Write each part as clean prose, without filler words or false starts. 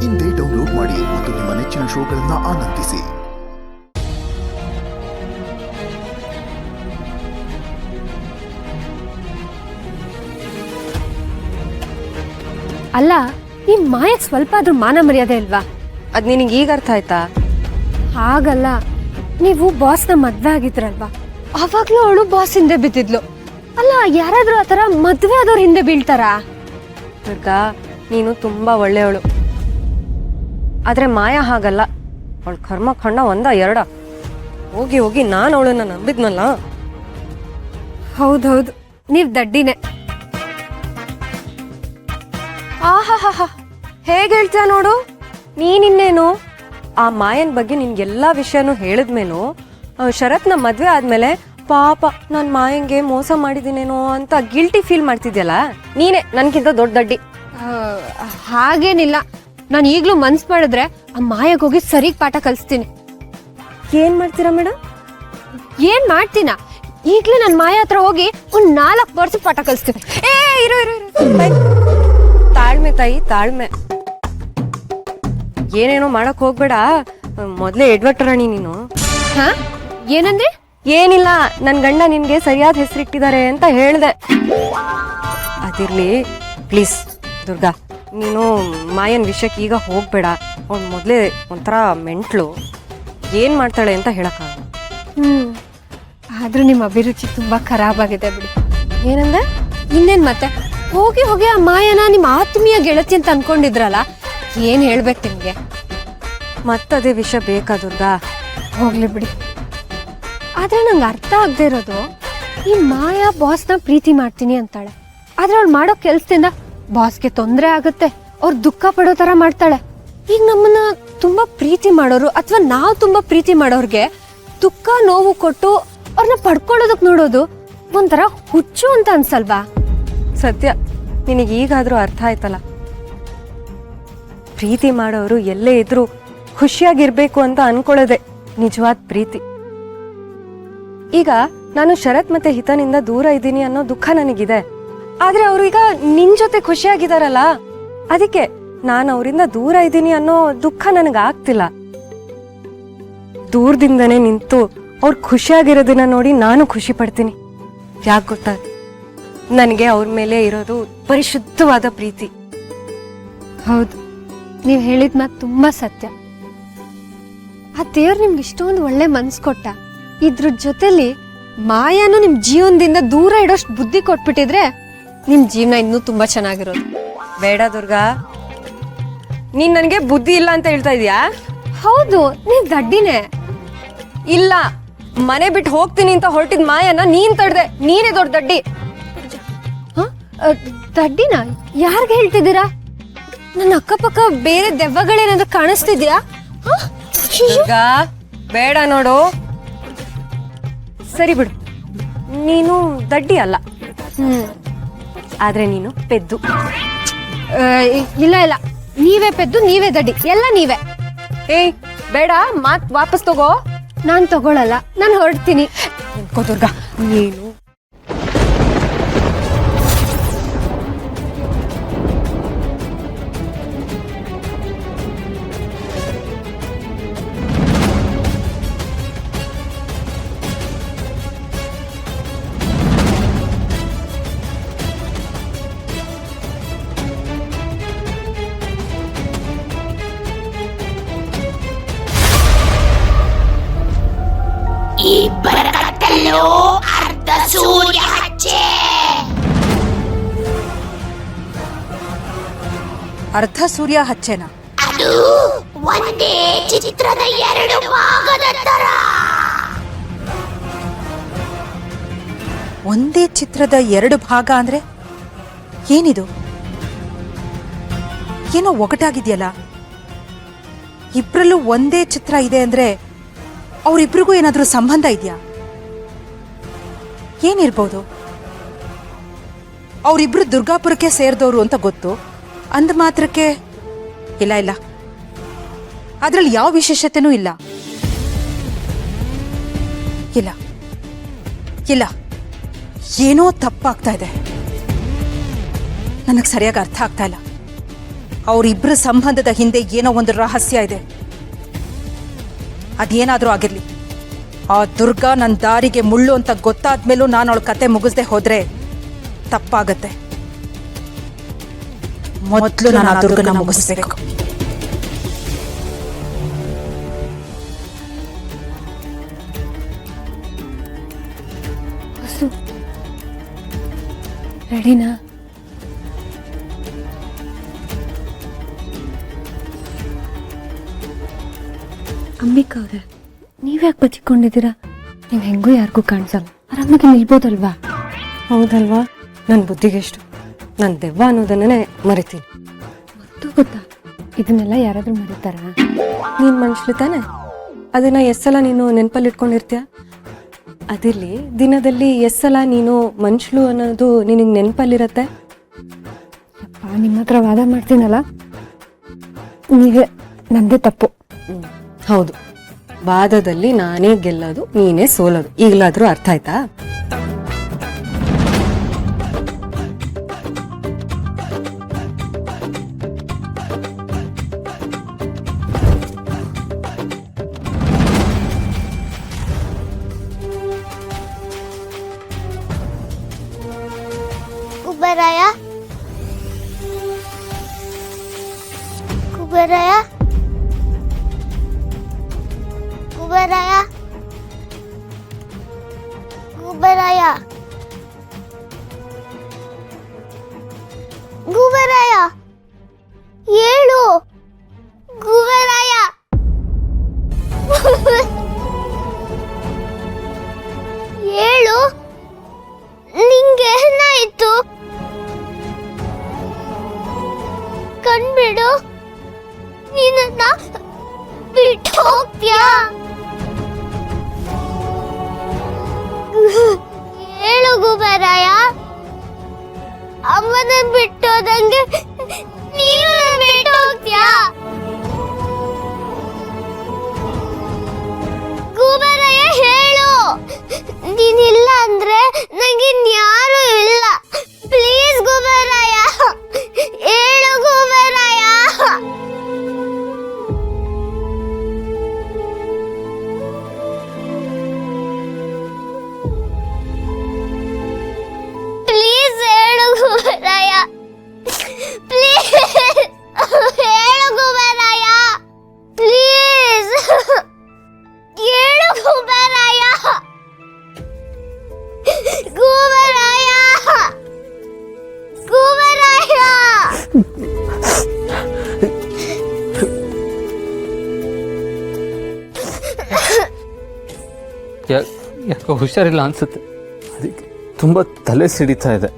ಇಂದೇ ಡೌನ್ಲೋಡ್ ಮಾಡಿ ಮತ್ತು ನಿಮ್ಮ ನೆಚ್ಚಿನ ಶೋಗಳನ್ನು ಆನಂದಿಸಿ. ಅಲ್ಲ, ಈ ಮಾಯಕ್ ಸ್ವಲ್ಪ ಆದ್ರೂ ಮಾನ ಮರ್ಯಾದೆ ಇಲ್ವಾ? ಅದ್ ನಿನಗೆ ಈಗ ಅರ್ಥ ಆಯ್ತಾ? ಹಾಗಲ್ಲ, ನೀವು ಬಾಸ್ನ ಮದ್ವೆ ಆಗಿದ್ರಲ್ವಾ, ಅವಾಗ್ಲೂ ಅವಳು ಬಾಸ್ ಹಿಂದೆ ಬಿದ್ದಿದ್ಲು. ಅಲ್ಲ, ಯಾರಾದ್ರೂ ಆತರ ಮದ್ವೆ ಆದವ್ರ ಹಿಂದೆ ಬೀಳ್ತಾರಾ? ದುರ್ಗಾ, ನೀನು ತುಂಬಾ ಒಳ್ಳೆಯವಳು. ಆದ್ರೆ ಮಾಯಾ ಹಾಗಲ್ಲ. ಅವಳ ಕರ್ಮ ಖಂಡ ಒಂದ ಎರಡ. ಹೋಗಿ ಹೋಗಿ ನಾನು ಅವಳನ್ನ ನಂಬಿದ್ನಲ್ಲ. ಹೌದೌದು, ನೀವ್ ದಡ್ಡಿನೇ. ಆಹಾಹಾ, ಹೇಗೆ ಹೇಳ್ತೀಯ ನೋಡು. ನೀನಿನ್ನೇನು ಆ ಮಾಯನ್ ಬಗ್ಗೆ ನಿನ್ಗೆಲ್ಲಾ ವಿಷಯನೂ ಹೇಳಿದ್ಮೇನು ಶರತ್ನ ಮದ್ವೆ ಆದ್ಮೇಲೆ ಪಾಪ ನಾನ್ ಮಾಯಂಗೆ ಮೋಸ ಮಾಡಿದಿನೇನೋ ಅಂತ ಗಿಲ್ಟಿ ಫೀಲ್ ಮಾಡ್ತಿದ್ಯಲ್ಲ. ನೀನೇ ನನ್ಗಿಂತ ದೊಡ್ಡ ದಡ್ಡಿ. ಹಾಗೇನಿಲ್ಲ, ನಾನು ಈಗ್ಲೂ ಮನ್ಸ್ ಮಾಡಿದ್ರೆ ಆ ಮಾಯಗ್ ಹೋಗಿ ಸರಿಗ್ ಪಾಠ ಕಲಿಸ್ತೀನಿ. ಏನ್ ಮಾಡ್ತೀರಾ ಮೇಡಮ್? ಏನ್ ಮಾಡ್ತೀನ? ಈಗ್ಲೇ ನನ್ ಮಾಯ ಹತ್ರ ಹೋಗಿ ಒಂದ್ 4 ವರ್ಷ ಪಾಠ ಕಲಿಸ್ತೀನಿ. ಇರು ಇರು ತಾಳ್ಮೆ ತಾಯಿ, ತಾಳ್ಮೆ. ಏನೇನೋ ಮಾಡಕ್ ಹೋಗ್ಬೇಡ. ಮೊದ್ಲೇ ಎಡ್ವಟ್ಟರಾಣಿ ನೀನು. ಹಾ, ಏನಂದ್ರೆ? ಏನಿಲ್ಲ, ನನ್ ಗಂಡ ನಿನ್ಗೆ ಸರಿಯಾದ ಹೆಸರಿಟ್ಟಿದ್ದಾರೆ ಅಂತ ಹೇಳ್ದೆ. ಅದಿರ್ಲಿ, ಪ್ಲೀಸ್ ದುರ್ಗಾ, ನೀನು ಮಾಯನ್ ವಿಷಯಕ್ಕೆ ಈಗ ಹೋಗ್ಬೇಡ. ಅವ್ನು ಮೊದ್ಲೇ ಒಂಥರ ಮೆಂಟ್ಲು. ಏನ್ ಮಾಡ್ತಾಳೆ ಅಂತ ಹೇಳಕ್ಕಾಗ. ಆದ್ರೂ ನಿಮ್ಮ ಅಭಿರುಚಿ ತುಂಬಾ ಖರಾಬ್ ಆಗಿದೆ ಬಿಡಿ. ಏನಂದ್ರೆ? ಇನ್ನೇನ್ ಮತ್ತೆ, ಹೋಗಿ ಹೋಗಿ ಆ ಮಾಯನ ನಿಮ್ಮ ಆತ್ಮೀಯ ಗೆಳತಿ ಅಂತ ಅನ್ಕೊಂಡಿದ್ರಲ್ಲ, ಏನ್ ಹೇಳ್ಬೇಕು ನಿಮ್ಗೆ? ಮತ್ತದೇ ವಿಷಯ ಬೇಕಾ ದುರ್ಗಾ? ಹೋಗ್ಲಿ ಬಿಡಿ. ಆದ್ರೆ ನಂಗೆ ಅರ್ಥ ಆಗದೆ ಇರೋದು, ಈ ಮಾಯಾ ಬಾಸ್ನ ಪ್ರೀತಿ ಮಾಡ್ತೀನಿ ಅಂತಾಳೆ, ಆದ್ರೆ ಅವ್ಳು ಮಾಡೋ ಕೆಲ್ಸದಿಂದ ಬಾಸ್ಗೆ ತೊಂದರೆ ಆಗುತ್ತೆ, ಅವ್ರು ದುಃಖ ಪಡೋ ತರ ಮಾಡ್ತಾಳೆ. ಈಗ ನಮ್ಮನ್ನ ತುಂಬಾ ಪ್ರೀತಿ ಮಾಡೋರು ಅಥವಾ ನಾವು ತುಂಬಾ ಪ್ರೀತಿ ಮಾಡೋರ್ಗೆ ದುಃಖ ನೋವು ಕೊಟ್ಟು ಅವ್ರನ್ನ ಪಡ್ಕೊಳ್ಳೋದಕ್ ನೋಡೋದು ಒಂಥರ ಹುಚ್ಚು ಅಂತ ಅನ್ಸಲ್ವಾ? ಸತ್ಯ, ನಿನಗೆ ಈಗಾದ್ರೂ ಅರ್ಥ ಆಯ್ತಲ್ಲ. ಪ್ರೀತಿ ಮಾಡೋರು ಎಲ್ಲೇ ಇದ್ರು ಖುಷಿಯಾಗಿರ್ಬೇಕು ಅಂತ ಅನ್ಕೊಳ್ಳೋದೆ ನಿಜವಾದ ಪ್ರೀತಿ. ಈಗ ನಾನು ಶರತ್ ಮತ್ತೆ ಹಿತನಿಂದ ದೂರ ಇದ್ದೀನಿ ಅನ್ನೋ ದುಃಖ ನನಗಿದೆ. ಆದ್ರೆ ಅವರು ಈಗ ನಿನ್ ಜೊತೆ ಖುಷಿಯಾಗಿದಾರಲ್ಲ, ಅದಕ್ಕೆ ನಾನು ಅವರಿಂದ ದೂರ ಇದ್ದೀನಿ ಅನ್ನೋ ದುಃಖ ನನಗಾಗ್ತಿಲ್ಲ. ದೂರದಿಂದನೇ ನಿಂತು ಅವ್ರು ಖುಷಿಯಾಗಿರೋದನ್ನ ನೋಡಿ ನಾನು ಖುಷಿ ಪಡ್ತೀನಿ. ಯಾಕೆ ಗೊತ್ತಾ? ನನಗೆ ಅವ್ರ ಮೇಲೆ ಇರೋದು ಪರಿಶುದ್ಧವಾದ ಪ್ರೀತಿ. ಹೌದು, ನೀವ್ ಹೇಳಿದ್ ಮಾತು ತುಂಬಾ ಸತ್ಯ. ಆ ದೇವ್ರು ನಿಮ್ಗೆ ಇಷ್ಟೊಂದು ಒಳ್ಳೆ ಮನ್ಸ್ ಕೊಟ್ಟ. ಇದ್ರ ಜೊತೆಲಿ ಮಾಯಾನು ನಿಮ್ ಜೀವನದಿಂದ ದೂರ ಇಡೋಷ್ಟು ಬುದ್ಧಿ ಕೊಟ್ಬಿಟ್ಟಿದ್ರೆ ನಿಮ್ ಜೀವನ ಇನ್ನೂ ತುಂಬಾ ಚೆನ್ನಾಗಿರೋದು. ಬೇಡ ದುರ್ಗಾ, ನೀನ್ ನನಗೆ ಬುದ್ಧಿ ಇಲ್ಲ ಅಂತ ಹೇಳ್ತಾ ಇದೀಯಾ? ಹೌದು, ನೀವ್ ದಡ್ಡಿನೇ. ಇಲ್ಲ, ಮನೆ ಬಿಟ್ಟು ಹೋಗ್ತೀನಿ ಅಂತ ಹೊರಟಿದ್ ಮಾಯನ ನೀನ್ ತಡ್ದೆ. ನೀನೇ ದೊಡ್ಡ ದಡ್ಡಿ. ದಡ್ಡಿನ ಯಾರ್ಗೆ ಹೇಳ್ತಿದ್ದೀರಾ? ನನ್ನ ಅಕ್ಕಪಕ್ಕ ಬೇರೆ ದೆವ್ವಗಳೇನಾದ್ರೂ ಕಾಣಿಸ್ತಿದ್ಯಾ? ದುರ್ಗಾ, ಬೇಡ ನೋಡು. ಸರಿ ಬಿಡು, ನೀನು ದಡ್ಡಿ ಅಲ್ಲ, ಆದ್ರೆ ನೀನು ಪೆದ್ದು. ಇಲ್ಲ ಇಲ್ಲ, ನೀವೇ ಪೆದ್ದು, ನೀವೇ ದಡ್ಡಿ, ಎಲ್ಲ ನೀವೇ. ಏಯ್ ಬೇಡ, ಮಾತ್ ವಾಪಸ್ ತಗೋ. ನಾನ್ ತಗೊಳಲ್ಲ, ನಾನು ಹೊರಡ್ತೀನಿ. ದುರ್ಗಾ, ನೀನು ಇಬ್ಬರ ಕತ್ತಲು ಅರ್ಧ ಸೂರ್ಯ ಹಚ್ಚೆ. ಅರ್ಧ ಸೂರ್ಯ ಹಚ್ಚೆನಾ? ಅದು ಒಂದೇ ಚಿತ್ರದ 2 ಭಾಗದ ತರ. ಒಂದೇ ಚಿತ್ರದ 2 ಭಾಗ ಅಂದ್ರೆ ಏನಿದು? ಏನೋ ಒಗಟಾಗಿದೆಯಲ್ಲ. ಇಬ್ರಲ್ಲೂ ಒಂದೇ ಚಿತ್ರ ಇದೆ ಅಂದ್ರೆ ಅವರಿಬ್ರಿಗೂ ಏನಾದ್ರೂ ಸಂಬಂಧ ಇದೆಯಾ? ಏನಿರ್ಬೋದು? ಅವರಿಬ್ರು ದುರ್ಗಾಪುರಕ್ಕೆ ಸೇರಿದವರು ಅಂತ ಗೊತ್ತು ಅಂದ ಮಾತ್ರಕ್ಕೆ ಇಲ್ಲ ಇಲ್ಲ, ಅದ್ರಲ್ಲಿ ಯಾವ ವಿಶೇಷತೆನೂ ಇಲ್ಲ. ಇಲ್ಲ ಇಲ್ಲ, ಏನೋ ತಪ್ಪಾಗ್ತಾ ಇದೆ. ನನಗೆ ಸರಿಯಾಗಿ ಅರ್ಥ ಆಗ್ತಾ ಇಲ್ಲ. ಅವರಿಬ್ಬರ ಸಂಬಂಧದ ಹಿಂದೆ ಏನೋ ಒಂದು ರಹಸ್ಯ ಇದೆ. ಅದೇನಾದರೂ ಆಗಿರಲಿ, ಆ ದುರ್ಗಾ ನನ್ನ ದಾರಿಗೆ ಮುಳ್ಳು ಅಂತ ಗೊತ್ತಾದ್ಮೇಲೂ ನಾನು ಅವಳ ಕತೆ ಮುಗಿಸ್ದೆ ಹೋದ್ರೆ ತಪ್ಪಾಗತ್ತೆ. ಮೊದಲು ನಾನು ಆ ದುರ್ಗನ ಮುಗಿಸ್ಬೇಕು. ರೆಡಿನಾ? ಅಂಬಿಕಾ ಅವ್ರೆ, ನೀವ್ಯಾಕೆ ಬಚ್ಚಿಕೊಂಡಿದ್ದೀರಾ? ನೀವು ಹೆಂಗೂ ಯಾರಿಗೂ ಕಾಣಿಸಲ್ಲ, ಆರಾಮಾಗಿ ನಿಲ್ಬೋದಲ್ವಾ? ಹೌದಲ್ವಾ? ನನ್ನ ಬುದ್ಧಿಗೆಷ್ಟು, ನಾನು ದೆವ್ವ ಅನ್ನೋದನ್ನೇ ಮರಿತೀನಿ. ಗೊತ್ತು ಗೊತ್ತಾ, ಇದನ್ನೆಲ್ಲ ಯಾರಾದರೂ ಮರೀತಾರಾ? ನೀನು ಮನುಷ್ಯರು ತಾನೆ, ಅದನ್ನ ಎಸ್ಸಲ ನೀನು ನೆನಪಲ್ಲಿ ಇಟ್ಕೊಂಡಿರ್ತೀಯ. ಅದಿರಲಿ, ದಿನದಲ್ಲಿ ಎಸ್ಸಲ ನೀನು ಮನುಷ್ಯಳು ಅನ್ನೋದು ನಿನಗೆ ನೆನಪಲ್ಲಿರತ್ತೆ? ಯಪ್ಪ, ನಿಮ್ಮ ಹತ್ರ ವಾದ ಮಾಡ್ತೀನಲ್ಲ, ನೀವೇ ನಂದೇ ತಪ್ಪು. ಹೌದು, ವಾದದಲ್ಲಿ ನಾನೇ ಗೆಲ್ಲೋದು, ನೀನೇ ಸೋಲೋದು. ಈಗಲಾದ್ರೂ ಅರ್ಥ ಆಯ್ತಾ? ಕುಬೇರಾಯ, ಕುಬೇರಾಯ, ಕುಬೇರಾಯ, ಕುಬೇರಾಯ, ಕುಬೇರಾಯ, ಏಳು ಕುಬೇರಾಯ, ಏಳು. ನಿಂಗೇನಾಯ್ತು? ಕಣ್ಬಿಡು, ನಿನ್ನ ಬಿಟ್ಟು ಹೋಗ್ತೀಯಾ? ಹೇಳು ಗುಬರಾಯ, ಅಮ್ಮನ ಬಿಟ್ಟೋದಂಗೆ ನೀನು ಬಿಟ್ಟು ಹೋಗ್ತೀಯಾ? ಗುಬರಾಯ ಹೇಳು, ನೀನಿಲ್ಲ ಅಂದ್ರೆ ನಂಗೆ ಇನ್ಯಾರು ಇಲ್ಲ. ಪ್ಲೀಸ್ ಗುಬರಾಯ, ಹೇಳು ಗುಬರಾಯ. ಪ್ಲೀಸ್ ಹೇಳು ಗುಬರಾಯ, ಪ್ಲೀಸ್ ಹೇಳು ಗುಬರಾಯ, ಪ್ಲೀಸ್ ಹೇಳು ಗುಬರಾಯ, ಗುಬರಾಯ, ಗುಬರಾಯ. ಯಾಕೋ ಹುಷಾರಿಲ್ಲ ಅನ್ಸುತ್ತೆ, ಅದಕ್ಕೆ ತುಂಬ ತಲೆ ಸಿಡಿತಾ ಇದೆ,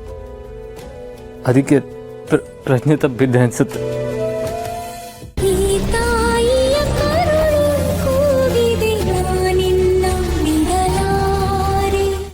ಅದಕ್ಕೆ ಪ್ರಜ್ಞೆ ತಪ್ಪಿದ್ದೆ ಅನ್ಸುತ್ತೆ.